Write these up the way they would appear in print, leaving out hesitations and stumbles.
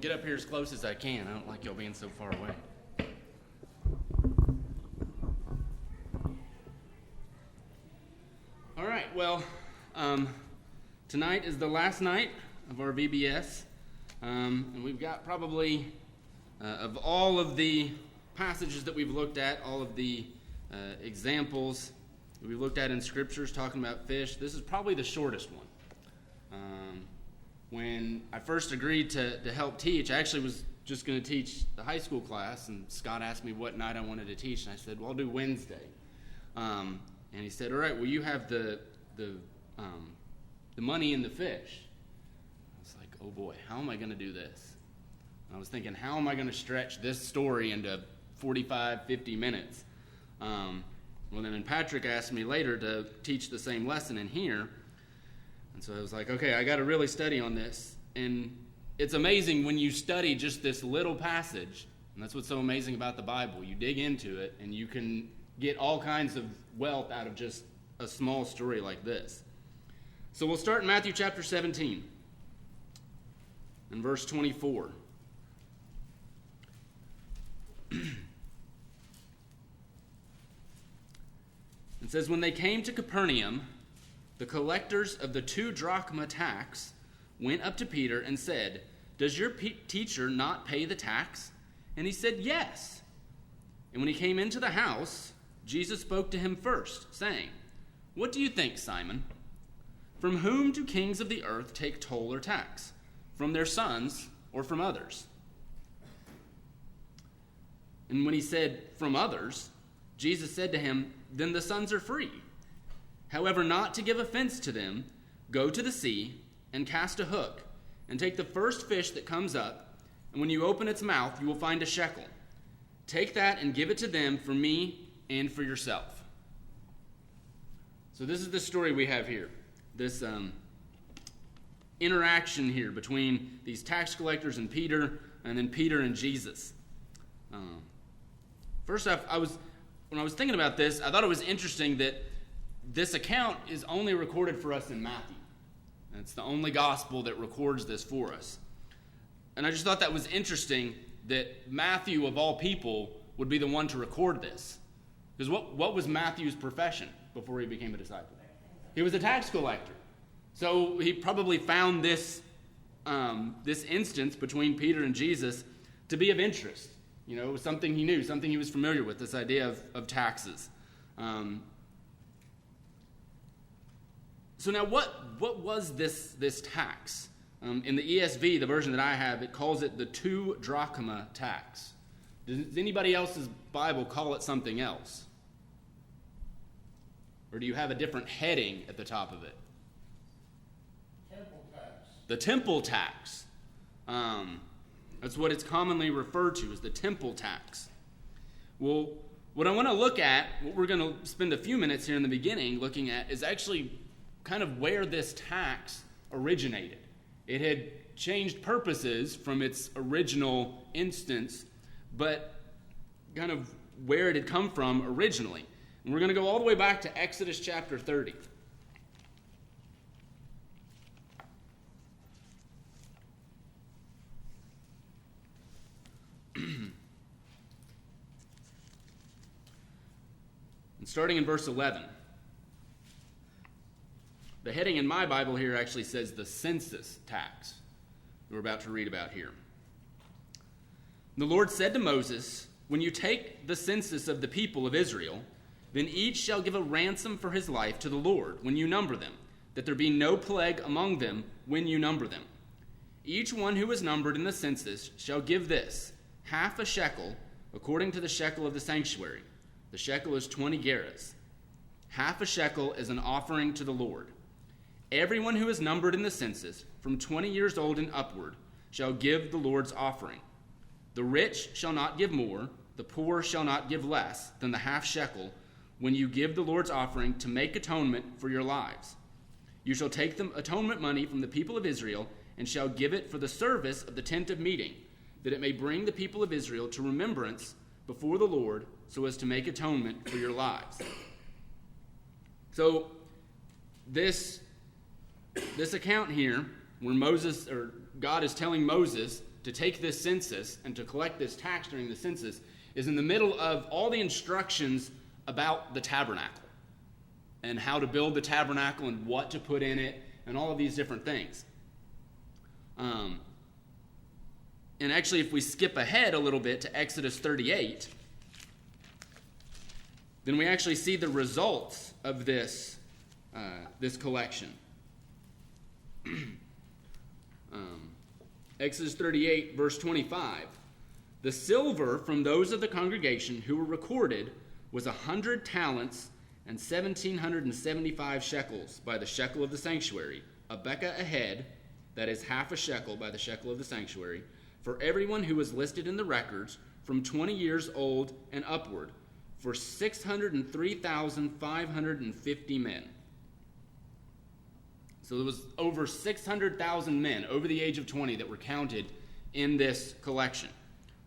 get up here as close as I can. I don't like y'all being so far away. All right, well, tonight is the last night of our VBS, and we've got probably, of all of the passages that we've looked at, all of the examples that we've looked at in scriptures talking about fish, this is probably the shortest one. When I first agreed to help teach, I actually was just going to teach the high school class, and Scott asked me what night I wanted to teach, and I said, well, I'll do Wednesday. And he said, all right, well, you have the money and the fish. I was like, oh boy, how am I going to do this? And I was thinking, how am I going to stretch this story into 45, 50 minutes? Well, then Patrick asked me later to teach the same lesson in here. And so I was like, okay, I got to really study on this. And it's amazing when you study just this little passage, and that's what's so amazing about the Bible. You dig into it, and you can get all kinds of wealth out of just a small story like this. So we'll start in Matthew chapter 17 and verse 24. It says, when they came to Capernaum, the collectors of the 2 drachma tax went up to Peter and said, does your teacher not pay the tax? And he said, yes. And when he came into the house, Jesus spoke to him first, saying, what do you think, Simon? From whom do kings of the earth take toll or tax? From their sons or from others? And when he said, from others, Jesus said to him, then the sons are free. However, not to give offense to them, go to the sea and cast a hook, and take the first fish that comes up, and when you open its mouth, you will find a shekel. Take that and give it to them for me and for yourself. So this is the story we have here. This interaction here between these tax collectors and Peter, and then Peter and Jesus. First off, when I was thinking about this, I thought it was interesting that this account is only recorded for us in Matthew. And it's the only gospel that records this for us. And I just thought that was interesting that Matthew, of all people, would be the one to record this. Because what was Matthew's profession before he became a disciple? He was a tax collector. So he probably found this instance between Peter and Jesus to be of interest. You know, it was something he knew, something he was familiar with, this idea of taxes. So now what was this tax? In the ESV, the version that I have, it calls it the 2 drachma tax. Does anybody else's Bible call it something else? Or do you have a different heading at the top of it? Temple tax. The temple tax. That's what it's commonly referred to as the temple tax. Well, what I want to look at, what we're going to spend a few minutes here in the beginning looking at, is actually kind of where this tax originated. It had changed purposes from its original instance, but kind of where it had come from originally. And we're going to go all the way back to Exodus chapter 30. And starting in verse 11. The heading in my Bible here actually says the census tax that we're about to read about here. The Lord said to Moses, when you take the census of the people of Israel, then each shall give a ransom for his life to the Lord when you number them, that there be no plague among them when you number them. Each one who is numbered in the census shall give this, half a shekel, according to the shekel of the sanctuary. The shekel is 20 gerahs. Half a shekel is an offering to the Lord. Everyone who is numbered in the census, from 20 years old and upward, shall give the Lord's offering. The rich shall not give more, the poor shall not give less than the half shekel when you give the Lord's offering to make atonement for your lives. You shall take the atonement money from the people of Israel and shall give it for the service of the tent of meeting, that it may bring the people of Israel to remembrance before the Lord so as to make atonement for your lives. So this account here, where God is telling Moses to take this census and to collect this tax during the census is in the middle of all the instructions about the tabernacle and how to build the tabernacle and what to put in it and all of these different things. And actually, if we skip ahead a little bit to Exodus 38, then we actually see the results of this collection. Exodus 38, verse 25. The silver from those of the congregation who were recorded was 100 talents and 1,775 shekels by the shekel of the sanctuary, a bekah a head, that is half a shekel by the shekel of the sanctuary, for everyone who was listed in the records from 20 years old and upward, for 603,550 men. So there was over 600,000 men over the age of 20 that were counted in this collection.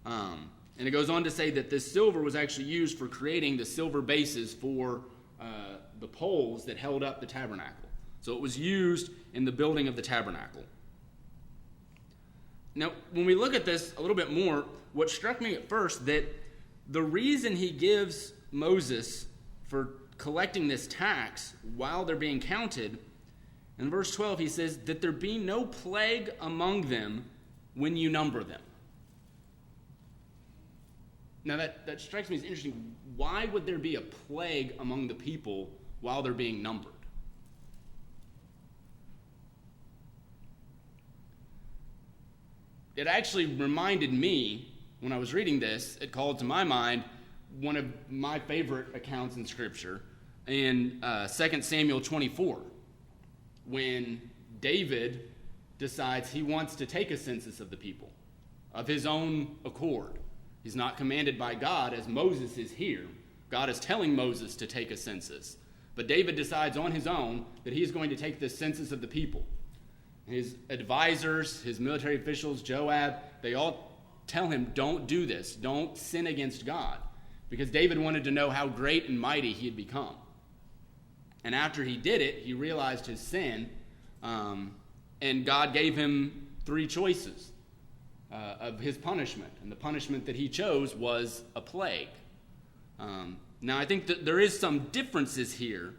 And it goes on to say that this silver was actually used for creating the silver bases for the poles that held up the tabernacle. So it was used in the building of the tabernacle. Now, when we look at this a little bit more, what struck me at first, that the reason he gives Moses for collecting this tax while they're being counted, in verse 12 he says, that there be no plague among them when you number them. Now that strikes me as interesting. Why would there be a plague among the people while they're being numbered? It actually reminded me, when I was reading this, it called to my mind one of my favorite accounts in Scripture in 2 Samuel 24, when David decides he wants to take a census of the people of his own accord. He's not commanded by God, as Moses is here. God is telling Moses to take a census. But David decides on his own that he's going to take this census of the people. His advisors, his military officials, Joab, they all tell him, don't do this. Don't sin against God. Because David wanted to know how great and mighty he had become. And after he did it, he realized his sin, and God gave him 3 choices of his punishment. And the punishment that he chose was a plague. Now, I think that there is some differences here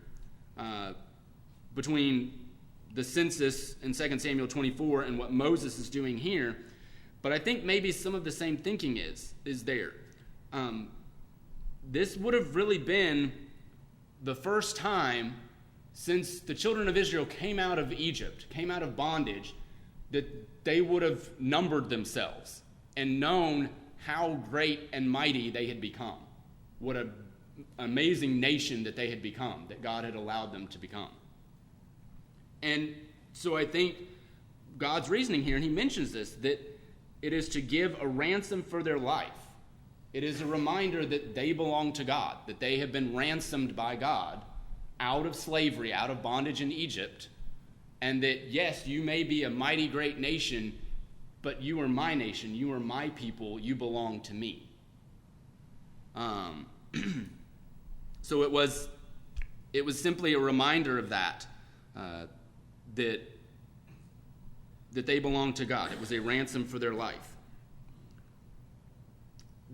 between the census in 2 Samuel 24 and what Moses is doing here. But I think maybe some of the same thinking is there. This would have really been the first time since the children of Israel came out of Egypt, came out of bondage, that they would have numbered themselves and known how great and mighty they had become. What an amazing nation that they had become, that God had allowed them to become. And so I think God's reasoning here, and he mentions this, that it is to give a ransom for their life. It is a reminder that they belong to God, that they have been ransomed by God out of slavery, out of bondage in Egypt, and that, yes, you may be a mighty great nation, but you are my nation, you are my people, you belong to me. So it was simply a reminder of that, that they belong to God. It was a ransom for their life.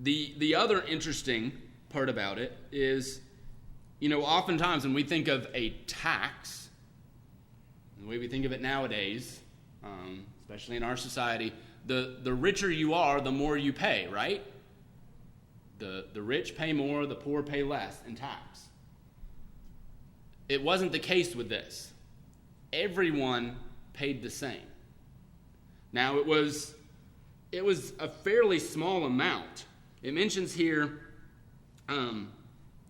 The other interesting part about it is, oftentimes when we think of a tax, the way we think of it nowadays, especially in our society, the richer you are, the more you pay, right? The rich pay more, the poor pay less in tax. It wasn't the case with this. Everyone paid the same. Now, it was a fairly small amount. It mentions here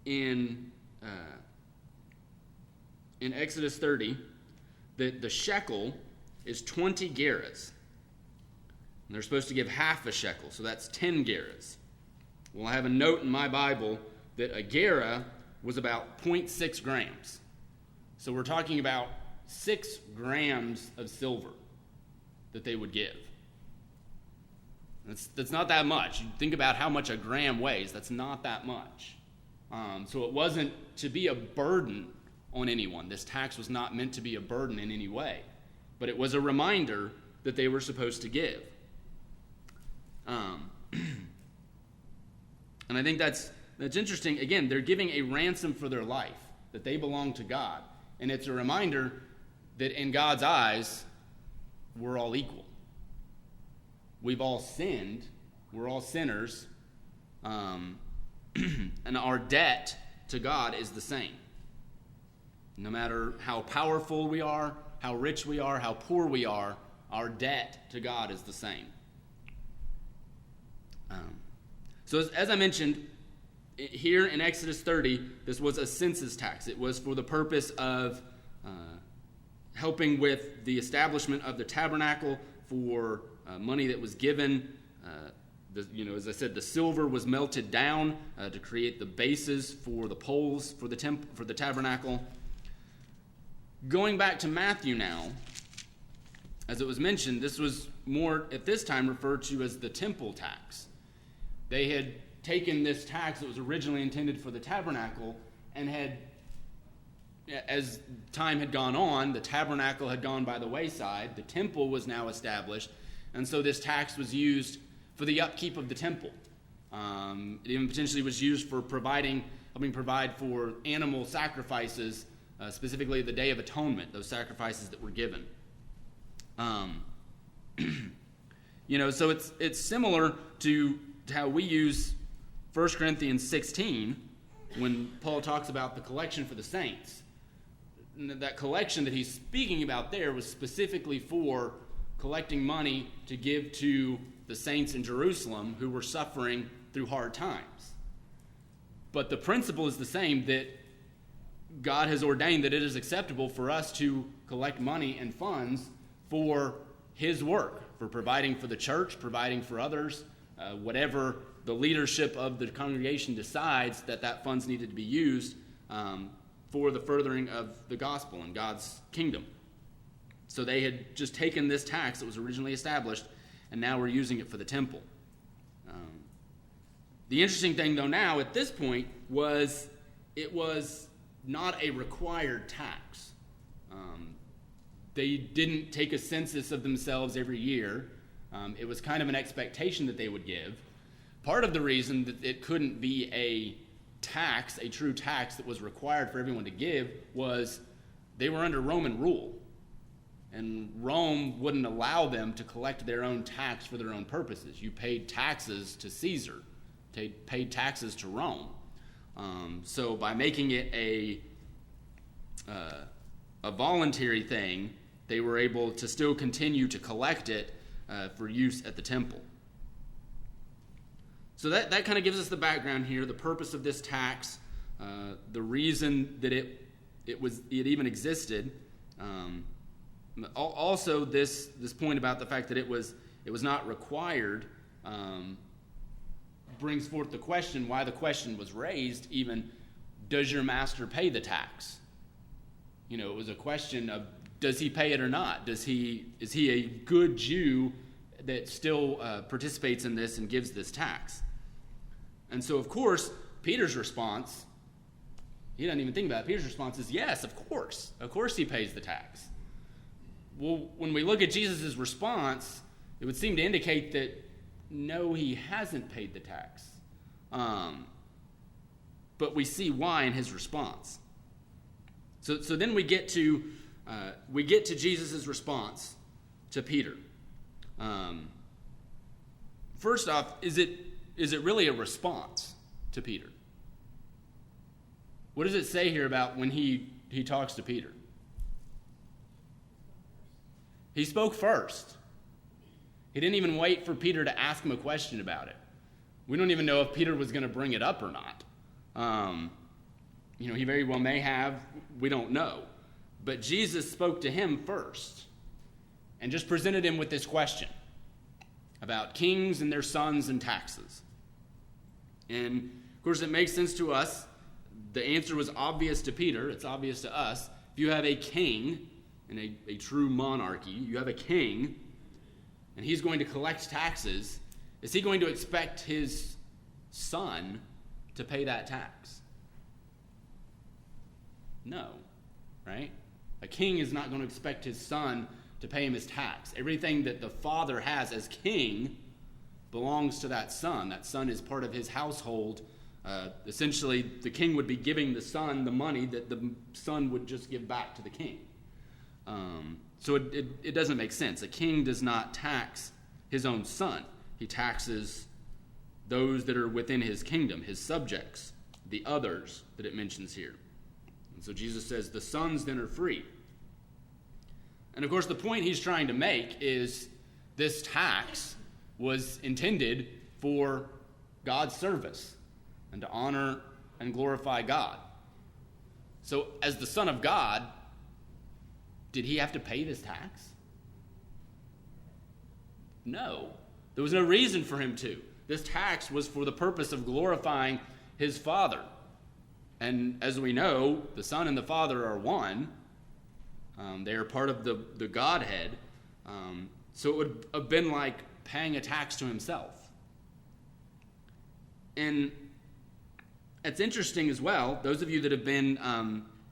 in Exodus 30 that the shekel is 20 gerahs. And they're supposed to give half a shekel, so that's 10 gerahs. Well, I have a note in my Bible that a gerah was about 0.6 grams. So we're talking about 6 grams of silver that they would give. That's not that much. You think about how much a gram weighs. That's not that much. So it wasn't to be a burden on anyone. This tax was not meant to be a burden in any way. But it was a reminder that they were supposed to give. And I think that's interesting. Again, they're giving a ransom for their life, that they belong to God. And it's a reminder that in God's eyes, we're all equal. We've all sinned. We're all sinners. And our debt to God is the same. No matter how powerful we are, how rich we are, how poor we are, our debt to God is the same. So as I mentioned, here in Exodus 30, this was a census tax. It was for the purpose of helping with the establishment of the tabernacle, for money that was given. As I said, the silver was melted down to create the bases for the poles for the tabernacle. Going back to Matthew now, as it was mentioned, this was more at this time referred to as the temple tax. They had taken this tax that was originally intended for the tabernacle and had, as time had gone on, the tabernacle had gone by the wayside, the temple was now established, and so this tax was used for the upkeep of the temple. It even potentially was used for helping provide for animal sacrifices, specifically the Day of Atonement, those sacrifices that were given. So it's similar to how we use 1 Corinthians 16 when Paul talks about the collection for the saints. That collection that he's speaking about there was specifically for collecting money to give to the saints in Jerusalem who were suffering through hard times. But the principle is the same, that God has ordained that it is acceptable for us to collect money and funds for his work, for providing for the church, providing for others, whatever the leadership of the congregation decides that funds needed to be used for the furthering of the gospel and God's kingdom. So they had just taken this tax that was originally established, and now we're using it for the temple. The interesting thing, though, now at this point was it was not a required tax. They didn't take a census of themselves every year. It was kind of an expectation that they would give. Part of the reason that it couldn't be a true tax that was required for everyone to give, was they were under Roman rule. And Rome wouldn't allow them to collect their own tax for their own purposes. You paid taxes to Caesar, paid taxes to Rome. So by making it a voluntary thing, they were able to still continue to collect it for use at the temple. So that kind of gives us the background here, the purpose of this tax, the reason that it even existed. Also, this point about the fact that it was not required brings forth the question, why the question was raised even, does your master pay the tax? It was a question of, does he pay it or not? Is he a good Jew that still participates in this and gives this tax? And so, of course, Peter's response, he doesn't even think about it. Peter's response is, yes, of course. Of course he pays the tax. Well, when we look at Jesus' response, it would seem to indicate that, no, he hasn't paid the tax. But we see why in his response. So then we get to Jesus' response to Peter. First off, is it really a response to Peter? What does it say here about when he talks to Peter? He spoke first. He didn't even wait for Peter to ask him a question about it. We don't even know if Peter was going to bring it up or not. He very well may have. We don't know. But Jesus spoke to him first and just presented him with this question about kings and their sons and taxes. And, of course, it makes sense to us. The answer was obvious to Peter. It's obvious to us. If you have a king in a true monarchy, you have a king, and he's going to collect taxes, is he going to expect his son to pay that tax? No, right? A king is not going to expect his son to pay him his tax. Everything that the father has as king belongs to that son. That son is part of his household. Essentially, the king would be giving the son the money that the son would just give back to the king. So it doesn't make sense. A king does not tax his own son. He taxes those that are within his kingdom, his subjects, the others that it mentions here. And so Jesus says, the sons then are free. And of course, the point he's trying to make is this tax was intended for God's service and to honor and glorify God. So as the Son of God, did he have to pay this tax? No. There was no reason for him to. This tax was for the purpose of glorifying his Father. And as we know, the Son and the Father are one. They are part of the Godhead. So it would have been like paying a tax to himself. And it's interesting as well, those of you that have been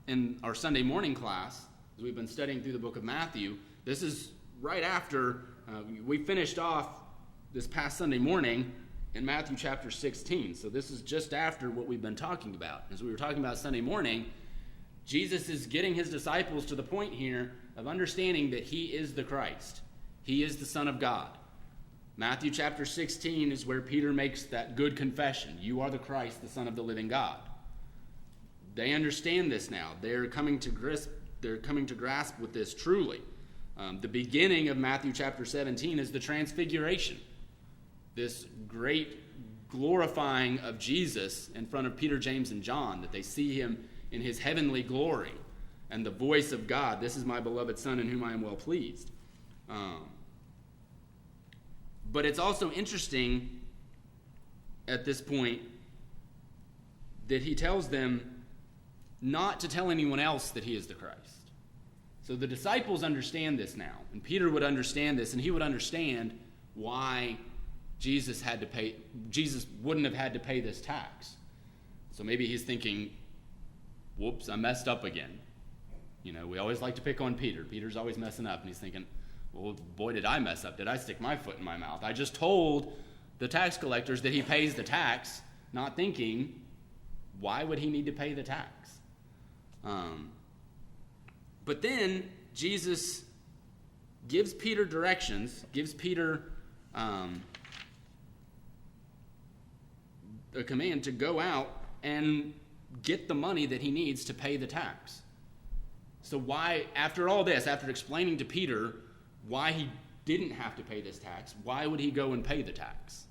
in our Sunday morning class, as we've been studying through the book of Matthew, this is right after we finished off this past Sunday morning in Matthew chapter 16. So this is just after what we've been talking about. As we were talking about Sunday morning, Jesus is getting his disciples to the point here of understanding that he is the Christ. He is the Son of God. Matthew chapter 16 is where Peter makes that good confession. You are the Christ, the Son of the living God. They understand this now. They're coming to grasp with this truly. The beginning of Matthew chapter 17 is the transfiguration. This great glorifying of Jesus in front of Peter, James, and John, that they see him in his heavenly glory and the voice of God. This is my beloved Son in whom I am well pleased. But it's also interesting at this point that he tells them not to tell anyone else that he is the Christ. So the disciples understand this now, and Peter would understand this, and he would understand why Jesus wouldn't have had to pay this tax. So maybe he's thinking, whoops, I messed up again. We always like to pick on Peter. Peter's always messing up, and he's thinking, well, boy, did I mess up. Did I stick my foot in my mouth? I just told the tax collectors that he pays the tax, not thinking, why would he need to pay the tax? But then Jesus gives Peter directions, gives Peter a command to go out and get the money that he needs to pay the tax. So why, after all this, after explaining to Peter why he didn't have to pay this tax, why would he go and pay the tax?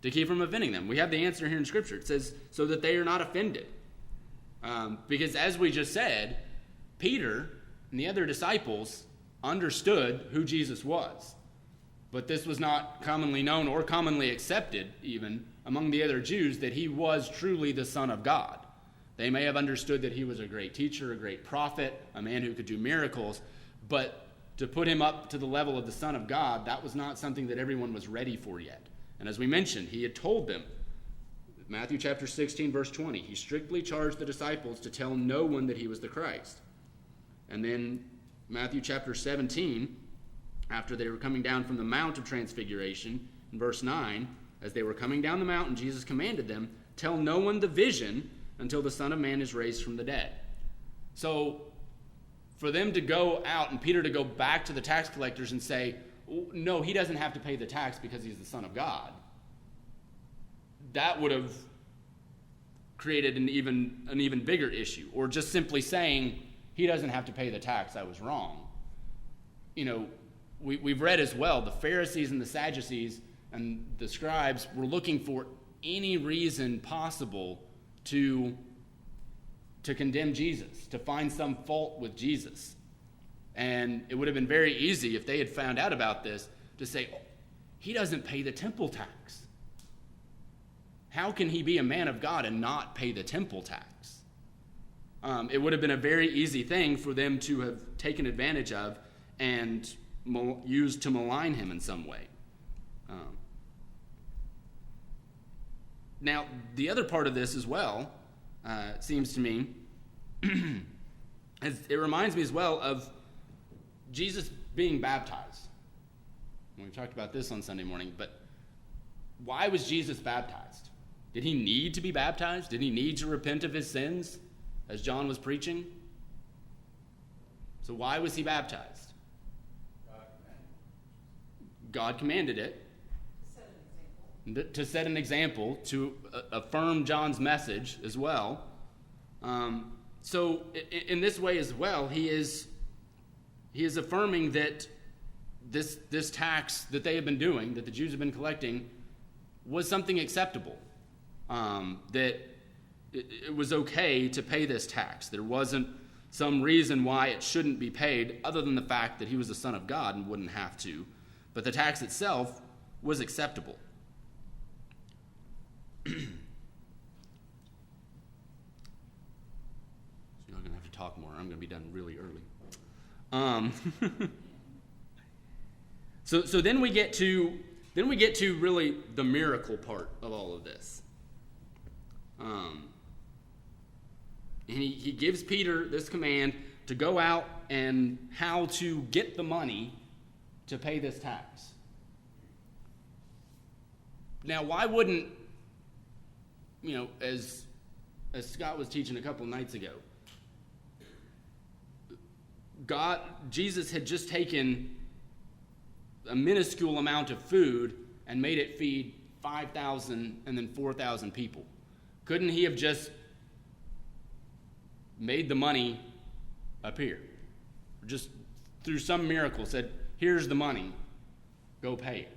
To keep from offending them. We have the answer here in Scripture. It says, so that they are not offended. Because as we just said, Peter and the other disciples understood who Jesus was. But this was not commonly known or commonly accepted, even, among the other Jews, that he was truly the Son of God. They may have understood that he was a great teacher, a great prophet, a man who could do miracles, but to put him up to the level of the Son of God, that was not something that everyone was ready for yet. And as we mentioned, he had told them, Matthew chapter 16, verse 20, he strictly charged the disciples to tell no one that he was the Christ. And then Matthew chapter 17, after they were coming down from the Mount of Transfiguration, in verse 9, as they were coming down the mountain, Jesus commanded them, tell no one the vision until the Son of Man is raised from the dead. So for them to go out and Peter to go back to the tax collectors and say, no, he doesn't have to pay the tax because he's the Son of God, that would have created an even bigger issue. Or just simply saying, he doesn't have to pay the tax, I was wrong. We've read as well, the Pharisees and the Sadducees and the scribes were looking for any reason possible to condemn Jesus, to find some fault with Jesus. And it would have been very easy if they had found out about this to say, he doesn't pay the temple tax. How can he be a man of God and not pay the temple tax? It would have been a very easy thing for them to have taken advantage of and used to malign him in some way. Now, the other part of this as well, it seems to me, it reminds me as well of Jesus being baptized. We talked about this on Sunday morning, but why was Jesus baptized? Did he need to be baptized? Did he need to repent of his sins, as John was preaching? So why was he baptized? God commanded it. To set an example, to affirm John's message as well. So in this way as well, he is affirming that this tax that they have been doing, that the Jews have been collecting, was something acceptable. That it was okay to pay this tax. There wasn't some reason why it shouldn't be paid other than the fact that he was the Son of God and wouldn't have to. But the tax itself was acceptable. So you're going to have to talk more. I'm going to be done really early. So then we get to really the miracle part of all of this. And he gives Peter this command to go out and how to get the money to pay this tax. Now, why wouldn't, as Scott was teaching a couple nights ago, Jesus had just taken a minuscule amount of food and made it feed 5,000 and then 4,000 people. Couldn't he have just made the money appear? Just through some miracle said, here's the money, go pay it.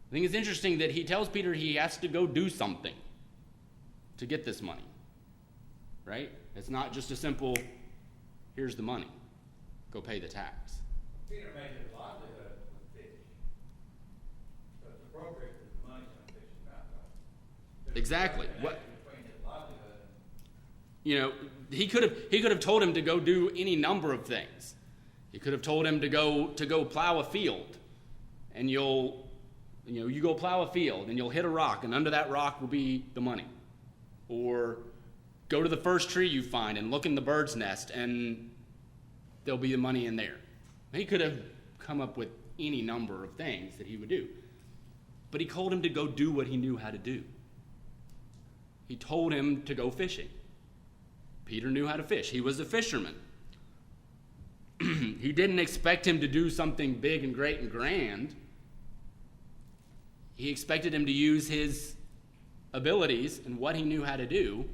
I think it's interesting that he tells Peter he has to go do something to get this money, right? It's not just a simple, here's the money, go pay the tax. Peter made his livelihood with fish. So it's appropriate that the money's on fish's mouth, right? Exactly. What? Between his livelihood and... He could have told him to go do any number of things. He could have told him to go plow a field, and you go plow a field and you'll hit a rock, and under that rock will be the money. Or go to the first tree you find and look in the bird's nest, and there'll be the money in there. He could have come up with any number of things that he would do. But he told him to go do what he knew how to do. He told him to go fishing. Peter knew how to fish. He was a fisherman. He didn't expect him to do something big and great and grand. He expected him to use his abilities and what he knew how to do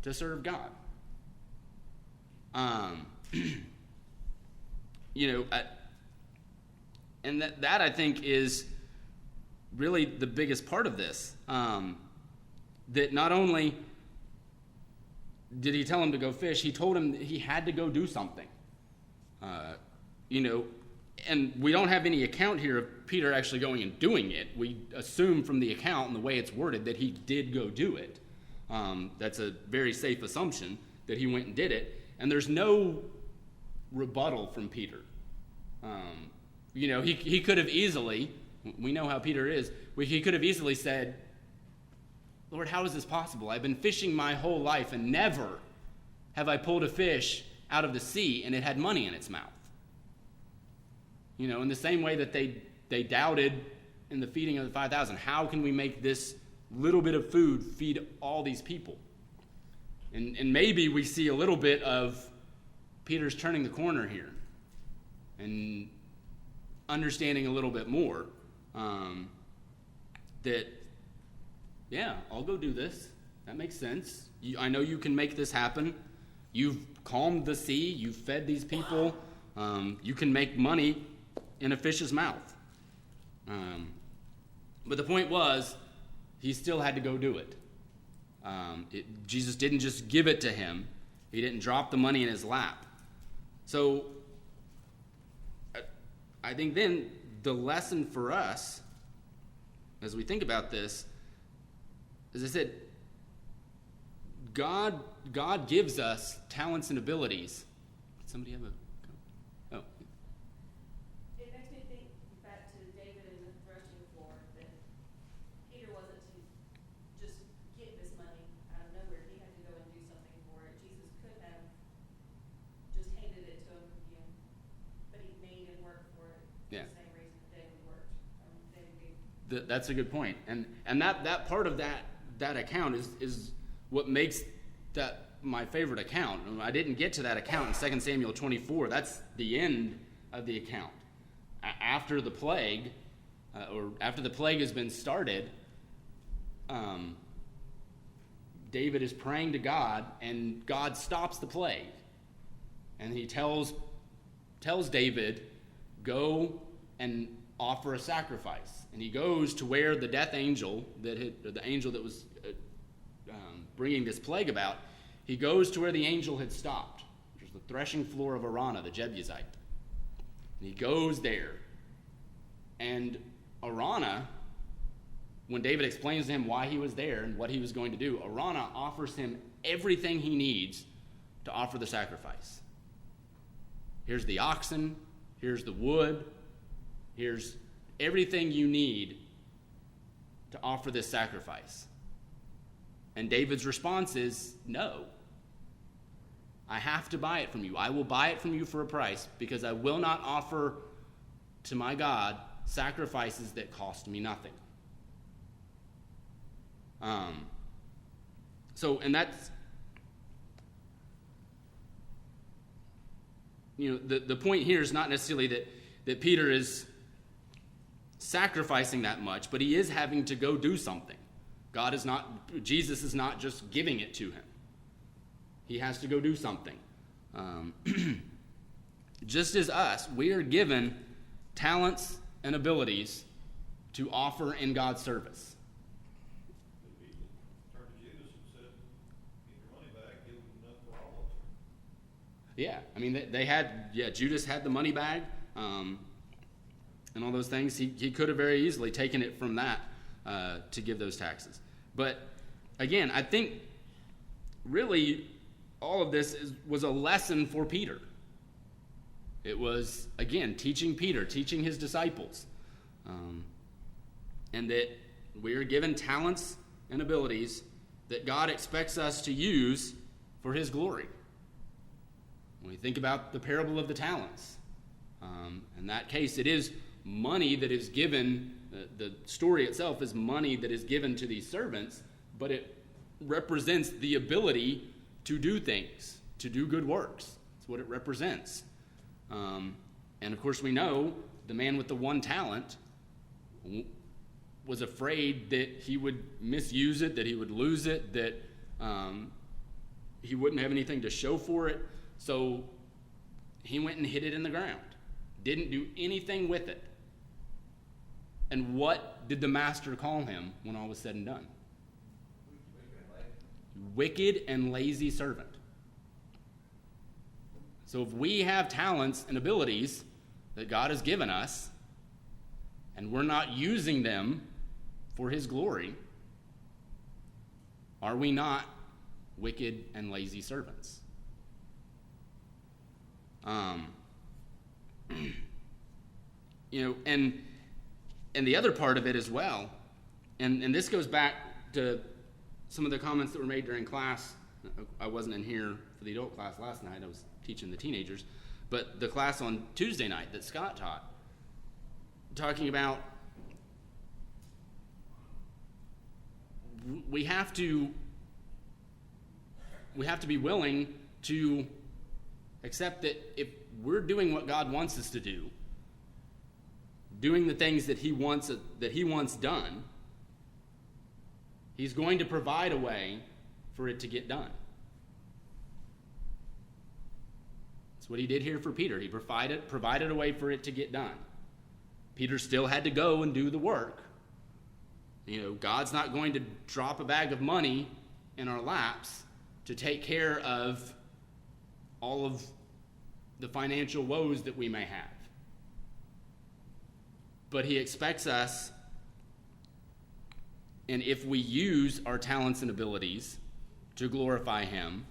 to serve God. And that I think is really the biggest part of this. That not only did he tell him to go fish, he told him that he had to go do something. And we don't have any account here of Peter actually going and doing it. We assume from the account and the way it's worded that he did go do it. That's a very safe assumption that he went and did it. And there's no rebuttal from Peter. He could have easily, we know how Peter is, he could have easily said, Lord, how is this possible? I've been fishing my whole life and never have I pulled a fish out of the sea and it had money in its mouth. In the same way that they doubted in the feeding of the 5,000, how can we make this little bit of food feed all these people? And maybe we see a little bit of Peter's turning the corner here and understanding a little bit more that, yeah, I'll go do this. That makes sense. I know you can make this happen. You've calmed the sea. You've fed these people. You can make money in a fish's mouth. But the point was, he still had to go do it. Jesus didn't just give it to him. He didn't drop the money in his lap. So I think then the lesson for us, as we think about this, as I said, God gives us talents and abilities. Did somebody have a... Oh. It makes me think back to David and the threshing floor, that Peter wasn't to just get this money out of nowhere. He had to go and do something for it. Jesus could have just handed it to him, That's a good point. And that part of that account is what makes that my favorite account. I didn't get to that account in 2 Samuel 24. That's the end of the account. After the plague, or after the plague has been started, David is praying to God, and God stops the plague. And he tells David, go and offer a sacrifice. And he goes to where the death angel, the angel that was bringing this plague about, he goes to where the angel had stopped, which was the threshing floor of Araunah, the Jebusite. And he goes there. And Araunah, when David explains to him why he was there and what he was going to do, Araunah offers him everything he needs to offer the sacrifice. Here's the oxen, here's the wood, here's everything you need to offer this sacrifice. And David's response is, no. I have to buy it from you. I will buy it from you for a price, because I will not offer to my God sacrifices that cost me nothing. And that's, the point here is not necessarily that Peter is sacrificing that much, but he is having to go do something. Jesus is not just giving it to him. He has to go do something. Just as us, we are given talents and abilities to offer in God's service. Turned to Judas and said, "Get your money back, give them enough for all of us." Yeah, I mean, Judas had the money bag and all those things. He could have very easily taken it from that to give those taxes. But again, I think really all of this was a lesson for Peter. It was, again, teaching Peter, teaching his disciples, and that we are given talents and abilities that God expects us to use for his glory. When we think about the parable of the talents, in that case, it is money that is given. The story itself is money that is given to these servants, but it represents the ability to do things, to do good works. That's what it represents. And of course, we know the man with the one talent was afraid that he would misuse it, that he would lose it, that he wouldn't have anything to show for it. So he went and hid it in the ground, didn't do anything with it. And what did the master call him when all was said and done? Wicked and lazy servant. So if we have talents and abilities that God has given us, and we're not using them for his glory, are we not wicked and lazy servants? And the other part of it as well, and this goes back to some of the comments that were made during class. I wasn't in here for the adult class last night. I was teaching the teenagers. But the class on Tuesday night that Scott taught, talking about we have to be willing to accept that if we're doing what God wants us to do, doing the things that he wants done, he's going to provide a way for it to get done. That's what he did here for Peter. He provided a way for it to get done. Peter still had to go and do the work. God's not going to drop a bag of money in our laps to take care of all of the financial woes that we may have. But he expects us, and if we use our talents and abilities to glorify him,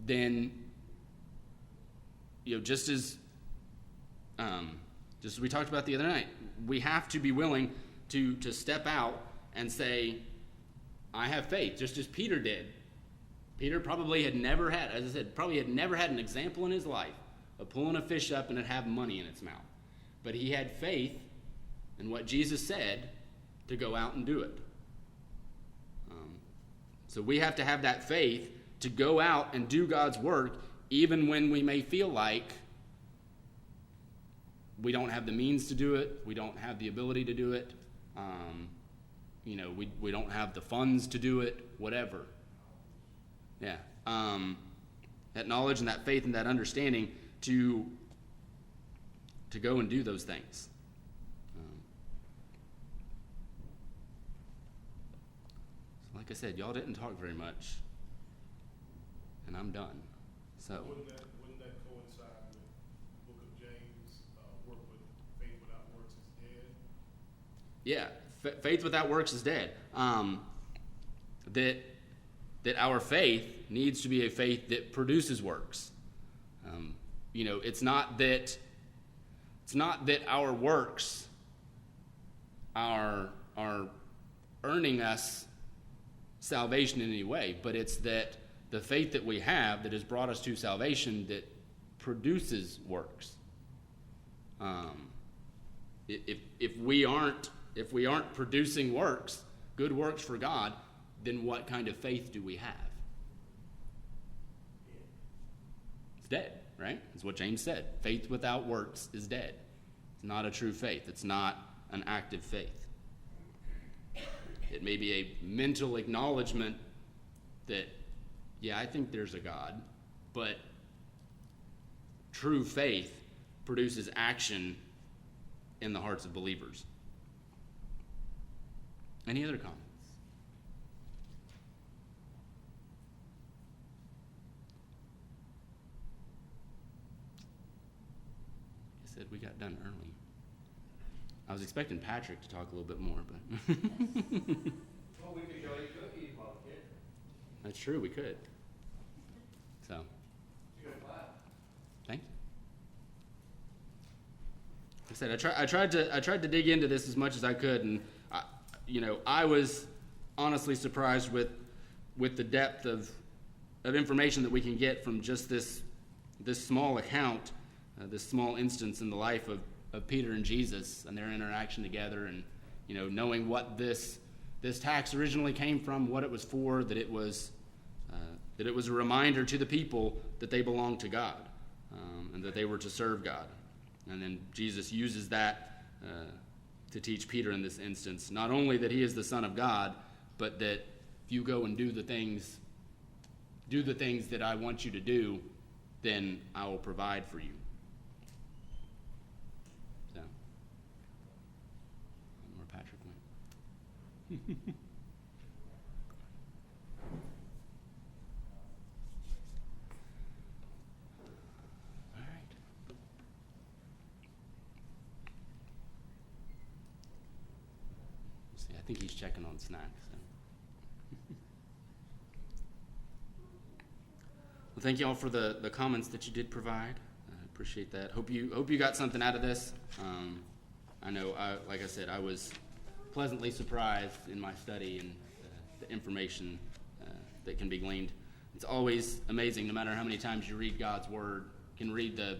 then, just as we talked about the other night, we have to be willing to step out and say, I have faith, just as Peter did. Peter probably had never had, as I said, an example in his life of pulling a fish up and it have money in its mouth. But he had faith and what Jesus said, to go out and do it. So we have to have that faith to go out and do God's work, even when we may feel like we don't have the means to do it, we don't have the ability to do it, we don't have the funds to do it, whatever. Yeah. That knowledge and that faith and that understanding to go and do those things. So like I said, y'all didn't talk very much, and I'm done. So. Wouldn't that coincide with the book of James, work with faith without works is dead? Yeah, faith without works is dead. That our faith needs to be a faith that produces works. It's not that our works are earning us salvation in any way, but it's that the faith that we have that has brought us to salvation that produces works. If we aren't producing works, good works for God, then what kind of faith do we have? It's dead, right? That's what James said. Faith without works is dead. It's not a true faith. It's not an active faith. It may be a mental acknowledgement that, yeah, I think there's a God, but true faith produces action in the hearts of believers. Any other comments? I said we got done early. I was expecting Patrick to talk a little bit more, but Well, we could show you cookies while the kids. That's true, we could. So, You got a class. thank you. Like I said, I tried to dig into this as much as I could, and I was honestly surprised with the depth of information that we can get from just this small account, this small instance in the life of Peter and Jesus and their interaction together, and knowing what this tax originally came from, what it was for, that it was a reminder to the people that they belonged to God, and that they were to serve God. And then Jesus uses that to teach Peter in this instance, not only that he is the Son of God, but that if you go and do the things that I want you to do, then I will provide for you. So, where Patrick went. All right. See, I think he's checking on snacks. So. Well, thank you all for the comments that you did provide. I appreciate that. Hope you got something out of this. I know, like I said, I was pleasantly surprised in my study and the information that can be gleaned. It's always amazing, no matter how many times you read God's Word, you can read the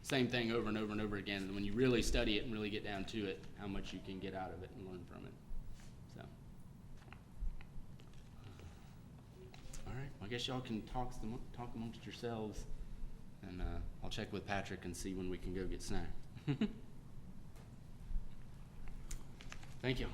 same thing over and over and over again. And when you really study it and really get down to it, how much you can get out of it and learn from it. So, all right. Well, I guess y'all can talk amongst yourselves, and I'll check with Patrick and see when we can go get snack. Thank you.